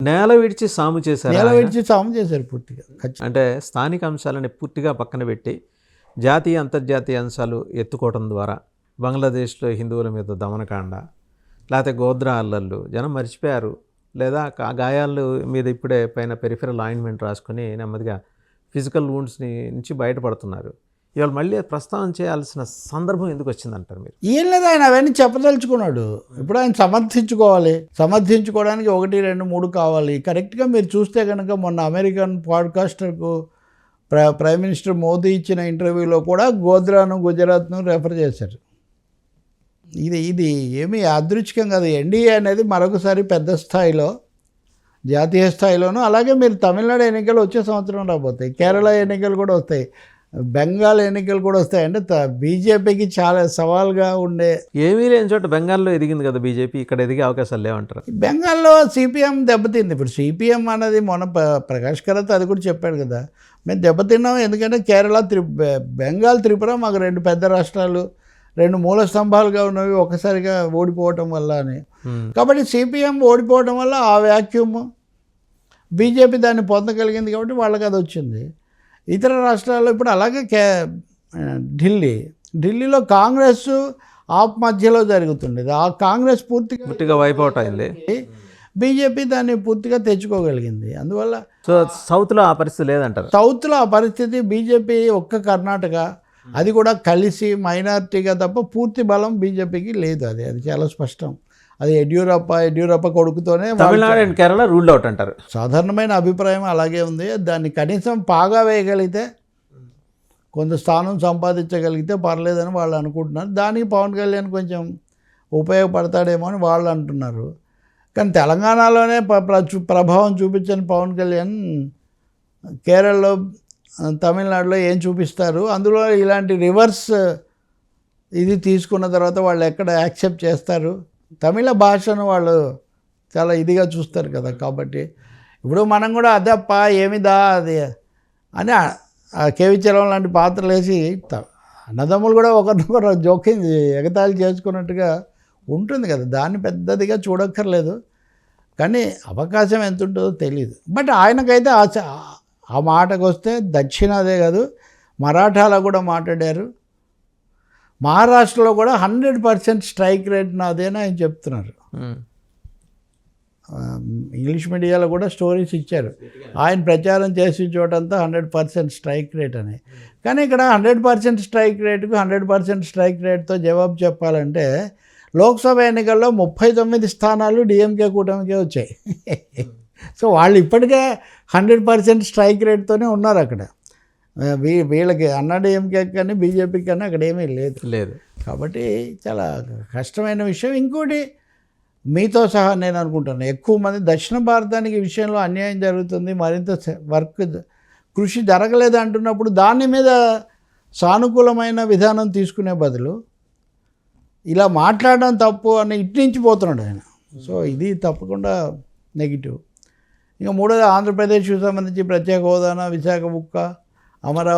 నేల విడిచి సాము చేశారు. నేల విడిచి సాము చేశారు పూర్తిగా. అంటే స్థానిక అంశాలని పూర్తిగా పక్కన పెట్టి జాతీయ అంతర్జాతీయ అంశాలు ఎత్తుకోవడం ద్వారా బంగ్లాదేశ్లో హిందువుల మీద దమనకాండ, లేకపోతే గోద్రా అల్లర్లు జనం మర్చిపోయారు. లేదా ఆ గాయాలు మీద ఇప్పుడే పైన పెరిఫెరల్ ఆయింట్మెంట్ రాసుకొని నెమ్మదిగా ఫిజికల్ వూండ్స్ని నుంచి బయటపడుతున్నారు. ఇవాళ మళ్ళీ ప్రస్తావన చేయాల్సిన సందర్భం ఎందుకు వచ్చిందంటారు మీరు? ఏం లేదు, ఆయన అవన్నీ చెప్పదలుచుకున్నాడు. ఇప్పుడు ఆయన సమర్థించుకోవడానికి 1, 2, 3 కావాలి. కరెక్ట్గా మీరు చూస్తే కనుక మొన్న అమెరికన్ పాడ్కాస్టర్కు ప్రైమ్ మినిస్టర్ మోదీ ఇచ్చిన ఇంటర్వ్యూలో కూడా గోద్రాను, గుజరాత్ను రెఫర్ చేశారు. ఇది ఏమీ యాదృచ్ఛికం కాదు. ఎన్డీఏ అనేది మరొకసారి పెద్ద స్థాయిలో, జాతీయ స్థాయిలోనూ, అలాగే మీరు తమిళనాడు ఎన్నికలు వచ్చే సంవత్సరం రాబోతాయి, కేరళ ఎన్నికలు కూడా వస్తాయి, బెంగాల్ ఎన్నికలు కూడా వస్తాయి. అంటే బీజేపీకి చాలా సవాల్గా ఉండే, ఏమీ లేని చోట బెంగాల్లో ఎదిగింది కదా బీజేపీ, ఇక్కడ ఎదిగే అవకాశాలు లేవంటారు. బెంగాల్లో సిపిఎం దెబ్బతింది. ఇప్పుడు సిపిఎం అనేది మొన్న ప్రకాష్ కరాత్ అది కూడా చెప్పాడు కదా, మేము దెబ్బతిన్నాం. ఎందుకంటే కేరళ, బెంగాల్, త్రిపుర మాకు 2 పెద్ద రాష్ట్రాలు, 2 మూల స్తంభాలుగా ఉన్నవి ఒక్కసారిగా ఓడిపోవటం వల్ల అని. కాబట్టి సిపిఎం ఓడిపోవటం వల్ల ఆ వ్యాక్యూమ్ బీజేపీ దాన్ని పొందగలిగింది, కాబట్టి వాళ్ళకి అది వచ్చింది. ఇతర రాష్ట్రాల్లో ఇప్పుడు అలాగే ఢిల్లీలో కాంగ్రెస్ ఆప్ మధ్యలో జరుగుతుండేది. ఆ కాంగ్రెస్ పూర్తిగా వైపౌట్ అయింది. బీజేపీ దాన్ని పూర్తిగా తెచ్చుకోగలిగింది. అందువల్ల సో సౌత్లో ఆ పరిస్థితి లేదంటారు. సౌత్లో ఆ పరిస్థితి బీజేపీ ఒక్క కర్ణాటక, అది కూడా కలిసి మైనారిటీగా తప్ప పూర్తి బలం బీజేపీకి లేదు. అది చాలా స్పష్టం. అది యడ్యూరప్ప కొడుకుతోనే Tamil Nadu and Kerala ruled out అంటారు. సాధారణమైన అభిప్రాయం అలాగే ఉంది. దాన్ని కనీసం పాగా వేయగలిగితే, కొంత స్థానం సంపాదించగలిగితే పర్లేదని వాళ్ళు అనుకుంటున్నారు. దానికి పవన్ కళ్యాణ్ కొంచెం ఉపయోగపడతాడేమో అని వాళ్ళు అంటున్నారు. కానీ తెలంగాణలోనే ప్రభావం చూపించని పవన్ కళ్యాణ్ కేరళలో, తమిళనాడులో ఏం చూపిస్తారు? అందులో ఇలాంటి రివర్స్ ఇది తీసుకున్న తర్వాత వాళ్ళు ఎక్కడ యాక్సెప్ట్ చేస్తారు? తమిళ భాషను వాళ్ళు చాలా ఇదిగా చూస్తారు కదా. కాబట్టి ఇప్పుడు మనం కూడా అదప్ప ఏమిదా అది అని కేవి చలం లాంటి పాత్రలు వేసి అన్నదమ్ములు కూడా ఒకరినొకరు జోక్యం ఎగతాళి చేసుకున్నట్టుగా ఉంటుంది కదా. దాన్ని పెద్దదిగా చూడక్కర్లేదు, కానీ అవకాశం ఎంత ఉంటుందో తెలియదు. బట్ ఆయనకైతే ఆ మాటకు వస్తే దక్షిణాదే కాదు, మరాఠాలో కూడా మాట్లాడారు. మహారాష్ట్రలో కూడా 100% స్ట్రైక్ రేట్ నాదేనా ఆయన చెప్తున్నారు. ఇంగ్లీష్ మీడియాలో కూడా స్టోరీస్ ఇచ్చారు. ఆయన ప్రచారం చేసే చోటంతా 100% స్ట్రైక్ రేట్ అని. కానీ ఇక్కడ 100% స్ట్రైక్ రేటుకు 100% స్ట్రైక్ రేట్తో జవాబు చెప్పాలంటే లోక్సభ ఎన్నికల్లో 39 స్థానాలు డిఎంకే కూటమికే వచ్చాయి. సో వాళ్ళు ఇప్పటికే 100% స్ట్రైక్ రేట్తోనే ఉన్నారు అక్కడ. వీళ్ళకి అన్నాడీఎంకే కానీ బీజేపీకి కానీ అక్కడ ఏమీ లేదు. కాబట్టి చాలా కష్టమైన విషయం. ఇంకోటి మీతో సహా నేను అనుకుంటాను, ఎక్కువ మంది దక్షిణ భారతానికి ఈ విషయంలో అన్యాయం జరుగుతుంది, మరింత కృషి జరగలేదు అంటున్నప్పుడు దాని మీద సానుకూలమైన విధానం తీసుకునే బదులు ఇలా మాట్లాడడం తప్పు అని ఇట్నుంచి పోతున్నాడు ఆయన. సో ఇది తప్పకుండా నెగిటివ్. ఇంకా మూడోది ఆంధ్రప్రదేశ్కి సంబంధించి ప్రత్యేక హోదాన, విశాఖ ఉక్కు, అమరావతి